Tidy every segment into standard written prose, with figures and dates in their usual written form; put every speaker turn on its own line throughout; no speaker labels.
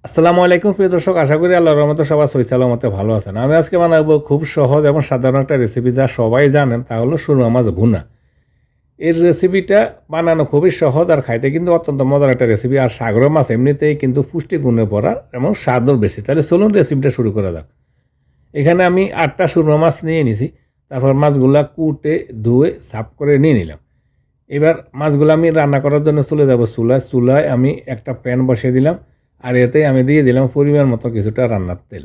আসসালামু আলাইকুম প্রিয় দর্শক, আশা করি আল্লাহর রহমতে সবাই সহি সালামতে ভালো আছেন। আমি আজকে বানাবো খুব সহজ এবং সাধারণ একটা রেসিপি, যা সবাই জানেন, তা হলো সুরমা মাছ ভুনা। এর রেসিপিটা বানানো খুবই সহজ আর খাইতে কিন্তু অত্যন্ত মজার একটা রেসিপি। আর সাগরের মাছ এমনিতেই কিন্তু পুষ্টি গুণে ভরা এবং স্বাদও বেশি। তাহলে চলুন রেসিপিটা শুরু করা যাক। এখানে আমি 8টা সুরমা মাছ নিয়ে নিছি। তারপর মাছগুলা কুটে ধুয়ে সাফ করে নিয়ে নিলাম। এবার মাছগুলো আমি রান্না করার জন্য চলে যাব চুলায়। চুলায় আমি একটা প্যান বসিয়ে দিলাম, আর এতে আমি দিয়ে দিলাম পরিমাণ মতো কিছুটা রান্নার তেল।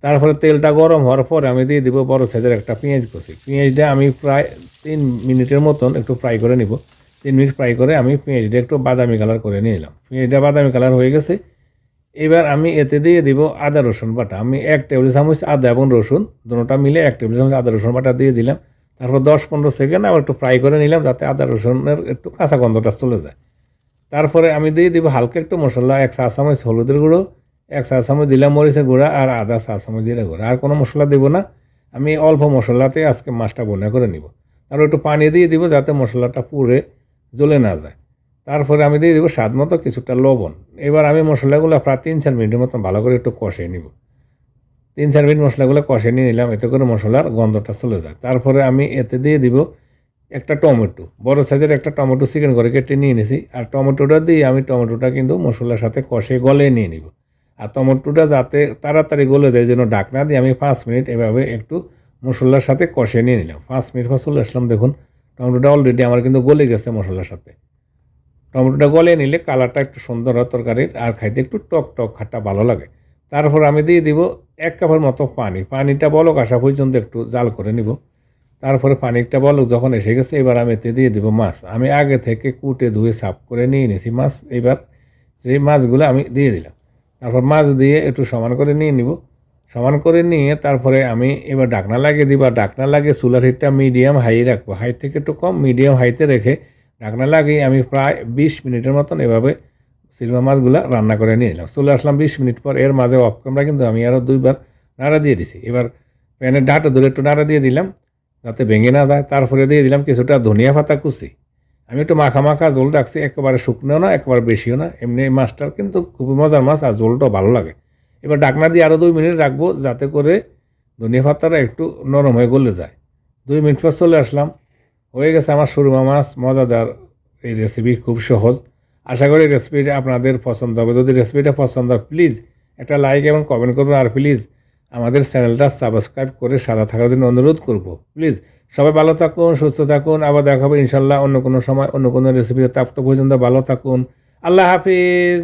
তারপরে তেলটা গরম হওয়ার পর আমি দিয়ে দিব বড় সাইজের একটা পেঁয়াজ কুচি। পেঁয়াজটা আমি প্রায় 3 মিনিটের মতন একটু ফ্রাই করে নিব। 3 মিনিট ফ্রাই করে আমি পেঁয়াজটা একটু বাদামি কালার করে নিয়ে এলাম। পেঁয়াজটা বাদামি কালার হয়ে গেছে। এবার আমি এতে দিয়ে দিব আদা রসুন বাটা। আমি 1 টেবিল চামচ আদা এবং রসুন দুটোটা মিলে 1 টেবিল চামচ আদা রসুন বাটা দিয়ে দিলাম। তারপর 10-15 সেকেন্ড আবার একটু ফ্রাই করে নিলাম, যাতে আদা রসুনের একটু কাঁচা গন্ধটা চলে যায়। তারপরে আমি দিয়ে দিব হালকা একটু মশলা, 1 চা চামচ হলুদের গুঁড়ো, 1 চা চামচ দিলাম মরিচের গুঁড়া, আর আধা চা চামচ জিরা গুঁড়া। আর কোনো মশলা দেবো না, আমি অল্প মশলাতে আজকে মাছটা বোনা করে নিব। তারপর একটু পানি দিয়ে দিব যাতে মশলাটা পুড়ে জ্বলে না যায়। তারপরে আমি দিয়ে দিব স্বাদ মতো কিছুটা লবণ। এবার আমি মশলাগুলো প্রায় 3-4 মিনিটের মতো ভালো করে একটু কষিয়ে নিব। 3-4 মিনিট মশলাগুলো কষিয়ে নিয়ে নিলাম, এতে করে মশলার গন্ধটা চলে যায়। তারপরে আমি এতে দিয়ে দিব একটা টমেটো, বড় সাইজের একটা টমেটো চিকেন করে কেটে নিয়ে নিয়েছি। আর টমেটোটা দিয়ে আমি টমেটোটা কিন্তু মশলার সাথে কষে গলে নিয়ে নিব। আর টমেটোটা যাতে তাড়াতাড়ি গলে যায়, জন্য ঢাকনা দিয়ে আমি 5 মিনিট এভাবে একটু মশলার সাথে কষে নিয়ে নিলাম। 5 মিনিট পর চলে আসলাম, দেখুন টমেটোটা অলরেডি আমার কিন্তু গলে গেছে মশলার সাথে। টমেটোটা গলে নিলে কালারটা একটু সুন্দর হয় তরকারির, আর খাইতে একটু টক টক খাট্টা ভালো লাগে। তারপর আমি দিয়ে দিব 1 কাপের মতো পানি। পানিটা বলক আসা পর্যন্ত একটু জাল করে নিব। তারপরে পানিটা বলক যখন এসে গেছে, এবার আমি এতে দিয়ে দিব মাছ। আমি আগে থেকে কুটে ধুয়ে সাফ করে নিয়ে নিয়েছি মাছ। এবার সেই মাছগুলো আমি দিয়ে দিলাম। তারপর মাছ দিয়ে একটু সমান করে নিয়ে নিব। সমান করে নিয়ে তারপরে আমি এবার ঢাকনা লাগিয়ে দিব। আর ঢাকনা লাগিয়ে চুলার হিটটা মিডিয়াম হাই রাখবো। হাই থেকে একটু কম মিডিয়াম হাইতে রেখে ঢাকনা লাগিয়ে আমি প্রায় 20 মিনিটের মতন এভাবে সিলভা মাছগুলো রান্না করে নিয়ে নিলাম। চলে আসলাম 20 মিনিট পর। এর মাঝে অফ ক্যামেরা কিন্তু আমি আরও 2বার নাড়া দিয়ে দিছি। এবার প্যানের ডাটা ধরে একটু নাড়া দিয়ে দিলাম যাতে ভেঙে না যায়। তারপরে দিয়ে দিলাম কিছুটা ধনিয়া পাতা কুচি। আমি একটু মাখা মাখা ঝোল রাখছি, একেবারে শুকনো না একেবারে বেশিও না। এমনি মাছটার কিন্তু খুবই মজার মাছ, আর ঝোলটাও ভালো লাগে। এবার ঢাকনা দিয়ে আরও 2 মিনিট রাখবো, যাতে করে ধনিয়া পাতাটা একটু নরম হয়ে গলে যায়। 2 মিনিট পর চলে আসলাম, হয়ে গেছে আমার সুরমা মাছ মজাদার। এই রেসিপি খুব সহজ। আশা করি রেসিপিটা আপনাদের পছন্দ হবে। যদি রেসিপিটা পছন্দ হয় প্লিজ একটা লাইক এবং কমেন্ট করবেন। আর প্লিজ আমাদের চ্যানেলটা সাবস্ক্রাইব করে সাথে থাকার জন্য অনুরোধ করব। প্লিজ সবাই ভালো থাকুন, সুস্থ থাকুন। আবার দেখা হবে ইনশাল্লাহ অন্য কোনো সময় অন্য কোনো রেসিপিতে। তাপ তো পর্যন্ত ভালো থাকুন। আল্লাহ হাফিজ।